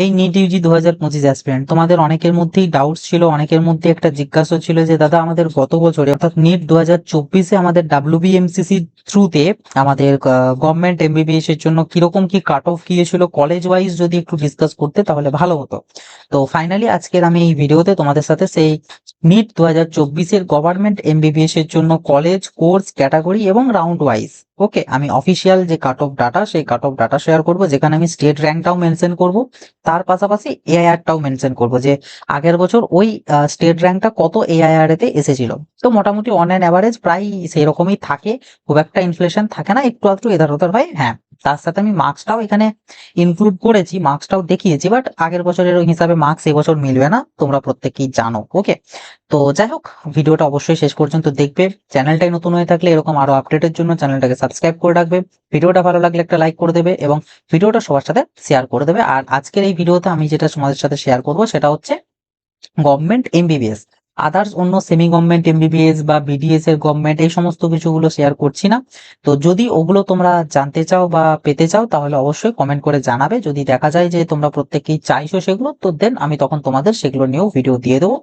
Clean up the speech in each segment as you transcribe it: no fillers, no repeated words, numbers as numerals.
এই NEET Yuji 2025 aspirant, তোমাদের অনেকের মধ্যেই ডাউটস ছিল, অনেকের মধ্যে একটা জিজ্ঞাসা ছিল যে দাদা আমাদের গত বছরে অর্থাৎ নিট 2024-এ আমাদের ডাব্লিউবিএমসিসি থ্রুতে আমাদের গভর্নমেন্ট এমবিবিএস এর জন্য কিরকম কি কাট অফ গিয়েছিল কলেজ ওয়াইজ, যদি একটু ডিসকাস করতে তাহলে ভালো হতো। তো ফাইনালি আজকের আমি এই ভিডিওতে তোমাদের সাথে সেই নিট 2024-এর গভর্নমেন্ট এমবিবিএস এর জন্য কলেজ, কোর্স, ক্যাটাগরি এবং রাউন্ড ওয়াইজ ওকে আমি অফিসিয়াল যে কাট অফ ডাটা সেই কাট অফ ডাটা শেয়ার করবো, যেখানে আমি স্টেট র্যাঙ্কটাও মেনশন করব, তার পাশাপাশি এআইআরটাও মেনশন করব যে আগের বছর ওই স্টেট র্যাঙ্কটা কত এআইআর এতে এসেছিল। তো মোটামুটি অন অ্যান অ্যাভারেজ প্রায় সেই রকমই থাকে, খুব একটা ইনফ্লেশন থাকে না, একটু আধটু এধার ওধার হয়। হ্যাঁ, তার সাথে আমি মার্কসটাও এখানে ইনক্লুড করেছি, মার্কসটাও দেখিয়েছি, বাট আগের বছরের ওই হিসাবে মার্কস এবছর মিলবে না, তোমরা প্রত্যেকেই জানো। ওকে, তো যাই হোক, ভিডিওটা অবশ্যই শেষ পর্যন্ত দেখবে। চ্যানেলটাই নতুন হয়ে থাকলে এরকম আরো আপডেটের জন্য চ্যানেলটাকে সাবস্ক্রাইব করে রাখবে। ভিডিওটা ভালো লাগলে একটা লাইক করে দেবে এবং ভিডিওটা সবার সাথে শেয়ার করে দেবে। আর আজকের এই ভিডিওতে আমি যেটা তোমাদের সাথে শেয়ার করব সেটা হচ্ছে গভর্নমেন্ট এমবিবিএস, আদার্স অন্য সেমি গভর্নমেন্ট এমবিবিএস বা বিডিএস এর গভর্নমেন্ট এই সমস্ত কিছুগুলো শেয়ার করছি না। তো যদি ওগুলো তোমরা জানতে চাও বা পেতে চাও তাহলে অবশ্যই কমেন্ট করে জানাবে। যদি দেখা যায় যে তোমরা প্রত্যেকেই চাইছো সেগুলো, তো দেন আমি তখন তোমাদের সেগুলো নিয়েও ভিডিও দিয়ে দেবো।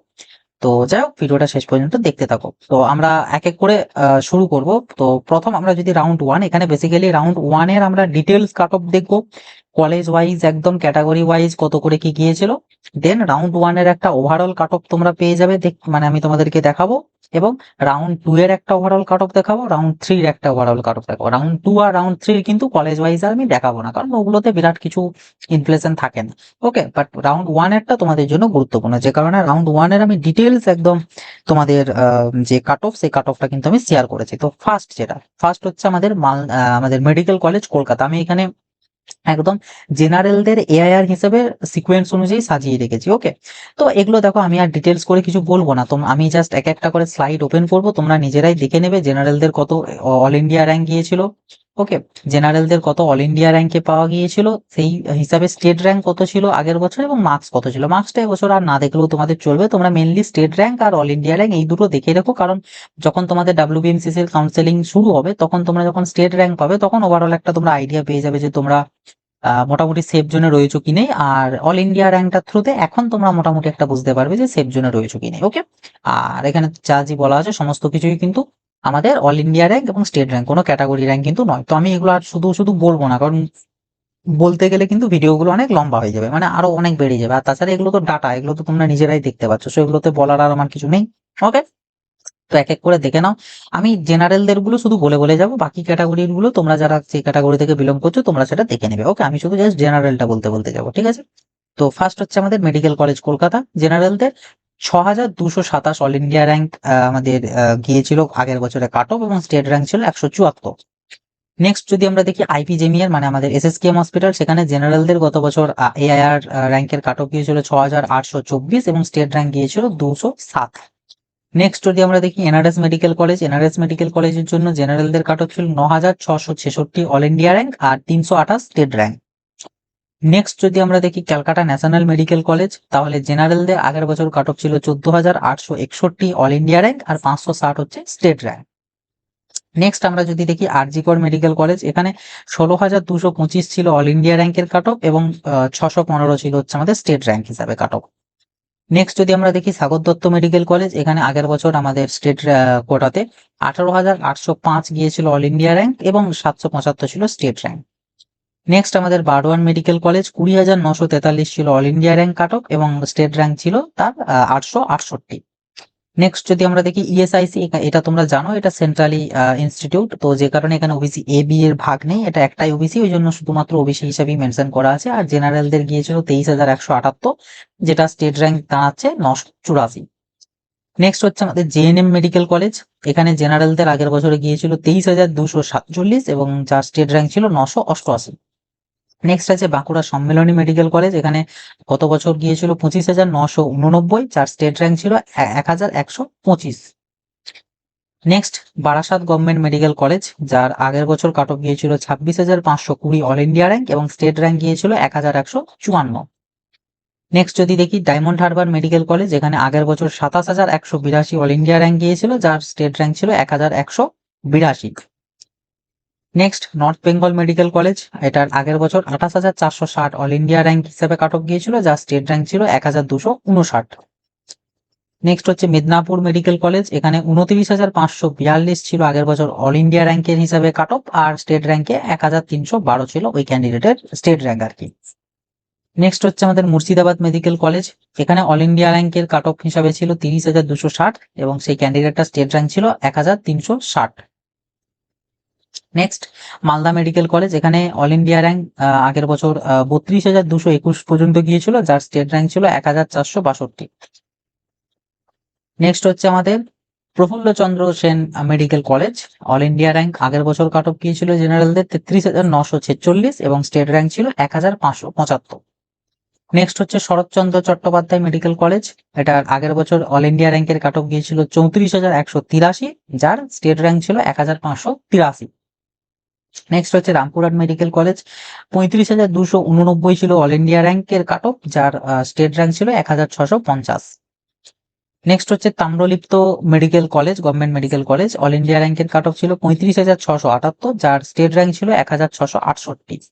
তো যাই হোক, ভিডিওটা শেষ পর্যন্ত দেখতে থাকো। তো আমরা এক এক করে শুরু করব। তো প্রথম আমরা যদি রাউন্ড ওয়ান, এখানে বেসিক্যালি রাউন্ড ওয়ানের আমরা ডিটেলস কাট অফ দেখবো, কলেজ ওয়াইজ একদম ক্যাটাগরি ওয়াইজ কত করে কি গিয়েছিল। দেন রাউন্ড ওয়ানের একটা ওভারঅল কাট অফ তোমরা পেয়ে যাবে, মানে আমি তোমাদেরকে দেখাবো। এবং রাউন্ড টু এর একটা ওভারঅল কাট অফ দেখাবো, রাউন্ড থ্রির একটা ওভারঅল কাট অফ দেখাবো। রাউন্ড টু আর রাউন্ড থ্রির কিন্তু কলেজ ওয়াইজ আর আমি দেখাবো না, কারণ ওগুলোতে বিরাট কিছু ইনফ্লেশন থাকে না। ওকে, বাট রাউন্ড ওয়ান এরটা তোমাদের জন্য গুরুত্বপূর্ণ, যে কারণে রাউন্ড ওয়ান এর আমি ডিটেলস একদম তোমাদের যে কাট অফ সেই কাট অফটা কিন্তু আমি শেয়ার করেছি। তো ফার্স্ট হচ্ছে আমাদের মেডিকেল কলেজ কলকাতা। আমি এখানে একদম জেনারেলদের এআইআর হিসেবে সিকোয়েন্স অনুযায়ী সাজিয়ে রেখেছি। ওকে, তো এগুলো দেখো আমি আর ডিটেলস করে কিছু বলবো না, তো আমি জাস্ট এক একটা করে স্লাইড ওপেন করবো, তোমরা নিজেরাই দেখে নেবে জেনারেলদের কত অল ইন্ডিয়া র্যাঙ্ক গিয়েছিল। ওকে, জেনারেলদের কত অল ইন্ডিয়া র্যাঙ্কে পাওয়া গিয়েছিল, সেই হিসাবে স্টেট র্যাঙ্ক কত ছিল আগের বছর এবং মার্কস কত ছিল। মার্কসটা এবছর আর না দেখলেও তোমাদের চলবে, তোমরা মেনলি স্টেট র্যাঙ্ক আর অল ইন্ডিয়া র্যাঙ্ক এই দুটো দেখে রাখো, কারণ যখন তোমাদের ডাব্লিউবিএমসিসি এর কাউন্সেলিং শুরু হবে তখন তোমরা যখন স্টেট র্যাঙ্ক পাবে তখন ওভারঅল একটা তোমরা আইডিয়া পেয়ে যাবে যে তোমরা মোটামুটি সেফ জোনে রয়েছো কি নেই। আর অল ইন্ডিয়া র্যাঙ্কটার থ্রুতে এখন তোমরা মোটামুটি একটা বুঝতে পারবে যে সেফ জোনে রয়েছো কি নেই। ওকে, আর এখানে যা জি বলা আছে সমস্ত কিছুই কিন্তু আমাদের অল ইন্ডিয়া র্যাঙ্ক এবং স্টেট র্যাঙ্ক, কোনো ক্যাটাগরি র্যাঙ্ক কিন্তু নয়। তো আমি এগুলো আর শুধু শুধু বলবো না, কারণ বলতে গেলে কিন্তু ভিডিওগুলো অনেক লম্বা হয়ে যাবে, মানে আরো অনেক বেড়ে যাবে। আর তাছাড়া এগুলো তো ডাটা, এগুলো তো তোমরা নিজেরাই দেখতে পাচ্ছ, সো এগুলোতে বলার আর আমার কিছু নেই। ওকে, তো এক এক করে দেখে নাও। আমি জেনারেলদের গুলো শুধু বলে বলে যাবো, বাকি ক্যাটাগরির গুলো তোমরা যারা সেই ক্যাটাগরি থেকে বিলং করছো তোমরা সেটা দেখে নেবে। ওকে, আমি শুধু জাস্ট জেনারেলটা বলতে বলতে যাবো, ঠিক আছে। তো ফার্স্ট হচ্ছে আমাদের মেডিকেল কলেজ কলকাতা, জেনারেলদের 6227 অল ইন্ডিয়া র্যাঙ্ক আমাদের গিয়েছিল আগের বছরে কাট অফ, এবং স্টেট র্যাঙ্ক ছিল 174। নেক্সট যদি আমরা দেখি আইপিজেমিয়ার মানে আমাদের এসএসকেএম হসপিটাল, সেখানে জেনারেলদের গত বছর এআইআর র্যাঙ্কের কাট অফ গিয়েছিল 6824 এবং স্টেট র্যাঙ্ক গিয়েছিল 207। নেক্সট যদি আমরা দেখি এনআরএস মেডিকেল কলেজের জন্য জেনারেলদের কাট অফ ছিল 9666 অল ইন্ডিয়া র্যাঙ্ক আর 328 স্টেট র্যাঙ্ক। নেক্সট যদি আমরা দেখি ক্যালকাটা ন্যাশনাল মেডিকেল কলেজ, তাহলে জেনারেলদের আগের বছর কাট অফ ছিল 14,861 অল ইন্ডিয়া র্যাঙ্ক আর 560 হচ্ছে স্টেট র্যাঙ্ক। নেক্সট আমরা যদি দেখি আরজি কর মেডিকেল কলেজ, এখানে 16,225 ছিল অল ইন্ডিয়া র্যাঙ্কের কাট অফ এবং 615 ছিল হচ্ছে আমাদের স্টেট র্যাঙ্ক হিসাবে কাট অফ। নেক্সট যদি আমরা দেখি সাগর দত্ত মেডিকেল কলেজ, এখানে আগের বছর আমাদের স্টেট কোটাতে 18,805 গিয়েছিল অল ইন্ডিয়া র্যাঙ্ক এবং 775 ছিল স্টেট র্যাঙ্ক। নেক্সট আমাদের বারওয়ান মেডিকেল কলেজ 20,943 ছিল অল ইন্ডিয়া র্যাঙ্ক কাট অফ এবং স্টেট র্যাঙ্ক ছিল তার 868। নেক্সট যদি আমরা দেখি ইএসআইসি, এটা তোমরা জানো এটা সেন্ট্রালি ইনস্টিটিউট, তো যে কারণে এখানে ওবিসি এ বি এর ভাগ নেই, এটা একটাই ওবিসি, ওই জন্য শুধুমাত্র ওবিসি হিসাবেই মেনশন করা আছে। আর জেনারেলদের গিয়েছিল 23,178, যেটা স্টেট র্যাঙ্ক দাঁড়াচ্ছে 984। নেক্সট হচ্ছে আমাদের জেএনএম মেডিকেল কলেজ, এখানে জেনারেলদের আগের বছরে গিয়েছিল 23,247 এবং যার স্টেট র্যাঙ্ক ছিল 988। নেক্সট আছে বাঁকুড়া সম্মেলনী মেডিকেল কলেজ, এখানে গত বছর গিয়েছিল 25,989, যার স্টেট র্যাঙ্ক ছিল 1,125। Next Barasat government medical college, যার আগের বছর কাট অফ গিয়েছিল 26,520 অল ইন্ডিয়া র্যাঙ্ক এবং স্টেট র্যাঙ্ক গিয়েছিল 1,154। নেক্সট যদি দেখি ডায়মন্ড হারবার মেডিকেল কলেজ, এখানে আগের বছর 27,182 অল ইন্ডিয়া র্যাঙ্ক গিয়েছিল, যার স্টেট র্যাঙ্ক ছিল 1,182। Next north Bengal medical college, এটার আগের বছর 28,460 অল ইন্ডিয়া র্যাঙ্ক হিসেবে কাট অফ গিয়েছিল, যার স্টেট র্যাঙ্ক ছিল 1,259। নেক্সট হচ্ছে মেদিনীপুর মেডিকেল কলেজ, এখানে 29,542 ছিল আগের বছর অল ইন্ডিয়া র্যাঙ্কের হিসাবে কাট অফ, আর স্টেট র্যাঙ্কে 1,312 ছিল ওই ক্যান্ডিডেটের স্টেট র্যাঙ্ক আর কি। নেক্সট হচ্ছে আমাদের মুর্শিদাবাদ মেডিকেল কলেজ, এখানে অল ইন্ডিয়া র্যাঙ্কের কাট অফ হিসাবে ছিল 30,260 এবং সেই ক্যান্ডিডেটটা স্টেট র্যাঙ্ক ছিল 1,360। নেক্সট মালদা মেডিকেল কলেজ, এখানে অল ইন্ডিয়া র্যাঙ্ক আগের বছর 32,221 পর্যন্ত গিয়েছিল, যার স্টেট র্যাঙ্ক ছিল 1,462। নেক্সট হচ্ছে আমাদের Prafulla Chandra Sen medical college, all India rank আগের বছর কাট অফ গিয়েছিল জেনারেলদের 33,946 এবং স্টেট র্যাঙ্ক ছিল 1,575। নেক্সট হচ্ছে শরৎচন্দ্র চট্টোপাধ্যায় মেডিকেল কলেজ, এটার আগের বছর অল ইন্ডিয়া র্যাঙ্কের কাট অফ গিয়েছিল 34,183, যার স্টেট র্যাঙ্ক ছিল 1,583। নেক্সট হচ্ছে রামপুরহাট মেডিকেল কলেজ, 35,289 ছিল অল ইন্ডিয়া র্যাঙ্কের কাট অফ, যার স্টেট র্যাঙ্ক ছিল 1,650। নেক্সট হচ্ছে Tamralipta medical college, government medical college, all India র্যাঙ্কের কাট অফ ছিল 35,678, যার স্টেট র্যাঙ্ক ছিল 1,668।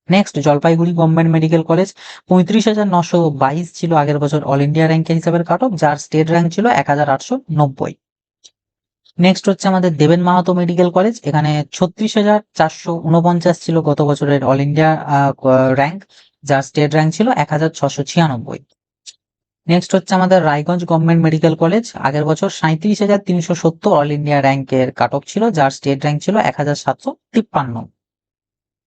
Next Jalpaiguri government medical college, 35,922 ছিল আগের বছর অল ইন্ডিয়া র্যাঙ্কের হিসাবে কাট অফ, যার স্টেট র্যাঙ্ক ছিল 1,890। নেক্সট হচ্ছে আমাদের দেবেন মাহাতো মেডিকেল কলেজ, এখানে 36,449 ছিল গত বছরের অল ইন্ডিয়া র্যাঙ্ক, যার স্টেট র্যাঙ্ক ছিল 1,696। নেক্সট হচ্ছে আমাদের রায়গঞ্জ গভর্নমেন্ট মেডিকেল কলেজ, আগের বছর 37,370 অল ইন্ডিয়া র্যাঙ্কের কাট অফ ছিল, যার স্টেট র্যাঙ্ক ছিল 1,753।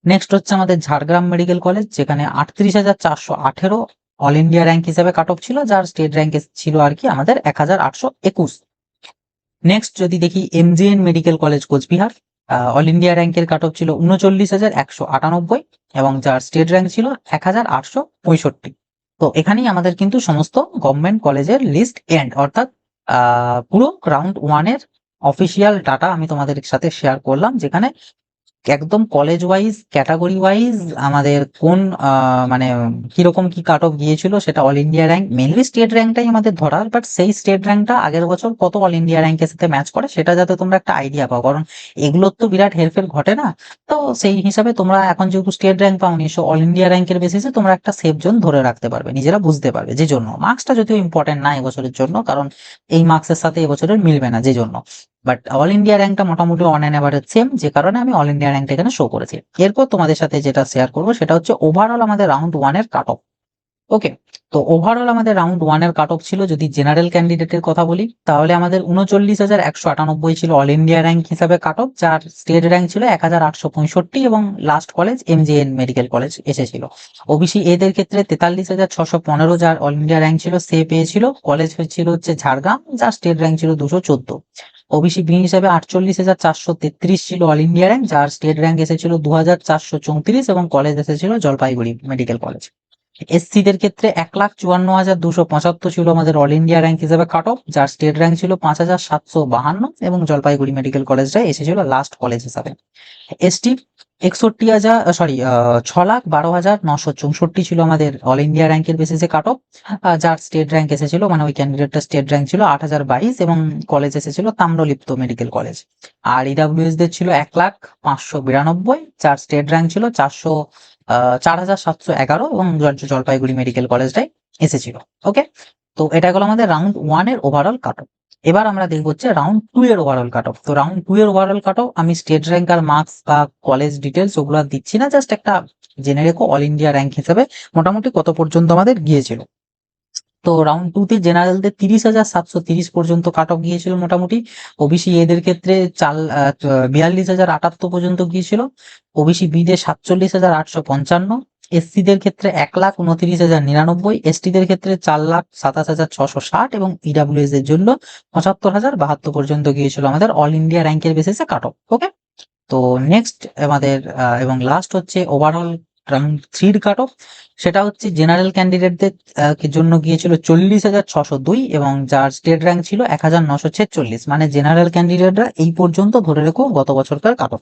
নেক্সট হচ্ছে আমাদের ঝাড়গ্রাম মেডিকেল কলেজ, যেখানে 38,418 অল ইন্ডিয়া র্যাঙ্ক হিসেবে কাট অফ ছিল, যার স্টেট র্যাঙ্ক ছিল আর কি আমাদের 1,821। নেক্সট যদি দেখি MGN medical college Cooch Behar, all India র্যাঙ্কের কাট অফ ছিল 39,198 এবং যার স্টেট র্যাঙ্ক ছিল 1,865। তো এখানেই আমাদের কিন্তু সমস্ত গভর্নমেন্ট কলেজের লিস্ট এন্ড, অর্থাৎ পুরো রাউন্ড ওয়ানের অফিসিয়াল ডাটা আমি তোমাদের সাথে শেয়ার করলাম, যেখানে একদম কলেজ ওয়াইজ ক্যাটাগরি ওয়াইজ আমাদের কোন মানে কিরকম কি কাট অফ গিয়েছিল সেটা all India rank, mainly state র্যাঙ্কটাই আমাদের ধরার, বাট সেই স্টেট র্যাঙ্কটা আগের বছর কত অল ইন্ডিয়া র্যাঙ্কের সাথে ম্যাচ করে সেটা যাতে তোমরা একটা আইডিয়া পাও, কারণ এগুলোর তো বিরাট হেরফের ঘটে না। তো সেই হিসাবে তোমরা এখন যেহেতু স্টেট র্যাঙ্ক পাওনি, সো অল ইন্ডিয়া র্যাঙ্কের বেসিসে তোমরা একটা সেফ জোন ধরে রাখতে পারবে, নিজেরা বুঝতে পারবে, যে জন্য মার্কসটা যদিও ইম্পর্টেন্ট না এবছরের জন্য, কারণ এই মার্কসের সাথে এবছরের মিলবে না, যে জন্য বাট অল ইন্ডিয়া র্যাঙ্কটা মোটামুটি অন অ্যান এভারেজ সেম, যে কারণে আমি অল ইন্ডিয়া র্যাঙ্কটা এখানে শো করেছি। এরপর তোমাদের সাথে যেটা শেয়ার করবো সেটা হচ্ছে ওভারঅল আমাদের রাউন্ড ওয়ানের কাট অফ। ওকে, তো ওভারঅল আমাদের রাউন্ড ওয়ানের কাট অফ ছিল, যদি জেনারেল ক্যান্ডিডেটের কথা বলি তাহলে আমাদের 39,198 ছিল অল ইন্ডিয়া র্যাঙ্ক হিসাবে কাট অফ, যার স্টেট র্যাঙ্ক ছিল 1,865 এবং last college MJN medical college এসেছিল। ওবিসি এদের ক্ষেত্রে 43,615 যার অল ইন্ডিয়া র্যাঙ্ক ছিল সে পেয়েছিল, কলেজ হয়েছিল হচ্ছে ঝাড়গ্রাম, যার স্টেট র্যাঙ্ক ছিল 214। ওবিসি বি হিসাবে 48,433 ছিল অল ইন্ডিয়া র্যাঙ্ক, যার স্টেট র্যাঙ্ক এসেছিল 2,434 এবং কলেজ এসেছিল জলপাইগুড়ি মেডিকেল কলেজ। এসসি দের ক্ষেত্রে 1,54,275 ছিল আমাদের অল ইন্ডিয়া র্যাঙ্ক হিসেবে কাট অফ, যার স্টেট র্যাঙ্ক ছিল 5,752 এবং জলপাইগুড়ি মেডিকেল কলেজটাই এসেছিল লাস্ট কলেজ হিসাবে। এসটি 6,12,964 ছিল আমাদের অল ইন্ডিয়া র্যাঙ্কের বেসিসে কাট অফ, যার স্টেট র্যাঙ্ক এসেছিল মানে ওই ক্যান্ডিডেটটা স্টেট র্যাঙ্ক ছিল 8,022 এবং কলেজ এসেছিল তাম্রলিপ্ত মেডিকেল কলেজ। আর ইডাব্লিউএস দের ছিল 1,05,92 যার স্টেট র্যাঙ্ক ছিল 4,711 এবং জলপাইগুড়ি মেডিকেল কলেজটাই এসেছিল। ওকে, তো এটা হলো আমাদের রাউন্ড ওয়ান এর ওভারঅল কাট অফ। এবার আমরা দেখবো হচ্ছে রাউন্ড টু এর ওভারঅল কাট অফ। তো রাউন্ড টু এর ওভারঅল কাট অফ আমি স্টেট র্যাঙ্ক আর মার্কস বা কলেজ ডিটেলস ওগুলো দিচ্ছি না, জাস্ট একটা জেনে রেখো অল ইন্ডিয়া র্যাঙ্ক হিসেবে মোটামুটি কত পর্যন্ত আমাদের গিয়েছিল। তো রাউন্ড টু তে জেনারেলদের 30,730 পর্যন্ত কাট অফ গিয়েছিল মোটামুটি। ওবিসি এদের ক্ষেত্রে 42,078 পর্যন্ত গিয়েছিল। ওবিসি বি দের 47,855। এসসি দের ক্ষেত্রে 1,29,099, এসটি দের ক্ষেত্রে 4,27,660 এবং ইডাব্লিউএস এর জন্য 75,072 পর্যন্ত গিয়েছিল আমাদের অল ইন্ডিয়া র্যাঙ্কের বেসিসে কাট অফ। ওকে, তো নেক্সট আমাদের এবং লাস্ট হচ্ছে ওভারঅল রাউন্ড থ্রির কাট অফ, সেটা হচ্ছে জেনারেল ক্যান্ডিডেটদের জন্য গিয়েছিল 40,602 এবং যার স্টেট র্যাঙ্ক ছিল 1,946, মানে জেনারেল ক্যান্ডিডেটরা এই পর্যন্ত ধরে রেখো গত বছরকার কাট অফ।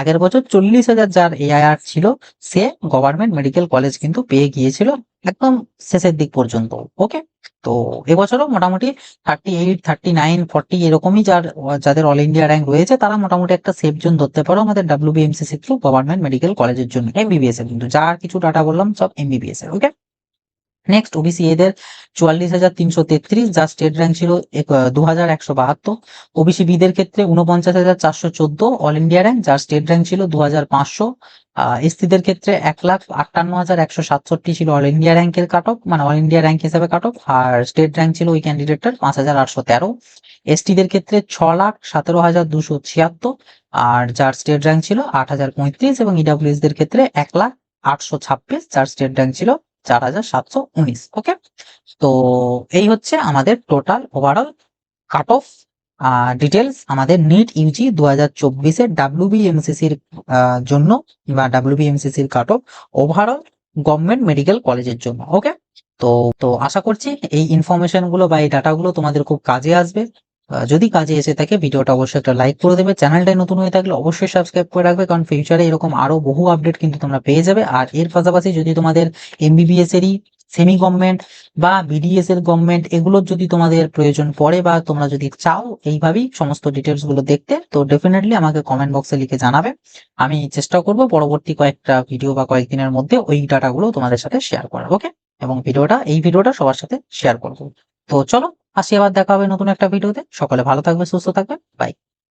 আগের বছর 40,000 যার এআইআর ছিল সে গভর্নমেন্ট মেডিকেল কলেজ কিন্তু পেয়ে গিয়েছিল একদম শেষের দিক পর্যন্ত। ওকে, তো এবছরও মোটামুটি 38, 39, 40 এরকমই যাদের অল ইন্ডিয়া র্যাঙ্ক রয়েছে তারা মোটামুটি একটা সেফ জোন ধরতে পারো আমাদের WBMCC থ্রু গভর্নমেন্ট মেডিকেল কলেজের জন্য, এমবিবিএস এর, কিন্তু যার কিছু ডাটা বললাম সব এমবিবিএস এর। ওকে, নেক্সট ওবিসি এদের 44,333, যার স্টেট র্যাঙ্ক ছিল 2,172। ওবিসি বিদের ক্ষেত্রে 49,414 অল ইন্ডিয়া র্যাঙ্ক, যার স্টেট র্যাঙ্ক ছিল 2,500। এসসিদের ক্ষেত্রে 1,58,167 ছিল অল ইন্ডিয়া র্যাঙ্কের কাট অফ, মানে অল ইন্ডিয়া র্যাঙ্ক হিসেবে কাট অফ, আর স্টেট র্যাঙ্ক ছিল ওই ক্যান্ডিডেটটার 5,813। এসটিদের ক্ষেত্রে 6,17,276, আর যার স্টেট র্যাঙ্ক ছিল 8,035, এবং ইডাব্লিউএস দের ক্ষেত্রে 1,08,26, যার স্টেট র্যাঙ্ক ছিল 4,719। ওকে, তো এই হচ্ছে আমাদের total overall cut off details আমাদের নিট ইউজি 2024-এর WBMCC-র জন্য, বা WBMCC-র cut off overall government medical কলেজের জন্য। ওকে, তো তো আশা করছি এই ইনফরমেশন গুলো বা এই ডাটাগুলো তোমাদের খুব কাজে আসবে। যদি কাজে এসে থাকে ভিডিওটা অবশ্যই একটা লাইক করে দেবে, চ্যানেলটাই নতুন হয়ে থাকলে অবশ্যই সাবস্ক্রাইব করে রাখবে, কারণ ফিউচারে এরকম আরো বহু আপডেট কিন্তু তোমরা পেয়ে যাবে। আর এর পাশাপাশি যদি তোমাদের এমবিবিএস এরই সেমি গভর্নমেন্ট বা বিডিএস এর গভর্নমেন্ট এগুলোর যদি তোমাদের প্রয়োজন পড়ে, বা তোমরা যদি চাও এইভাবেই সমস্ত ডিটেলস গুলো দেখতে, তো ডেফিনেটলি আমাকে কমেন্ট বক্সে লিখে জানাবে। আমি চেষ্টা করব পরবর্তী কয়েকটা ভিডিও বা কয়েকদিনের মধ্যে ওই ডাটাগুলো তোমাদের সাথে শেয়ার করার। ওকে, এবং এই ভিডিওটা সবার সাথে শেয়ার করবো। তো চলো, আসি, আবার দেখা হবে নতুন একটা ভিডিওতে। সকলে ভালো থাকবে, সুস্থ থাকবে, বাই।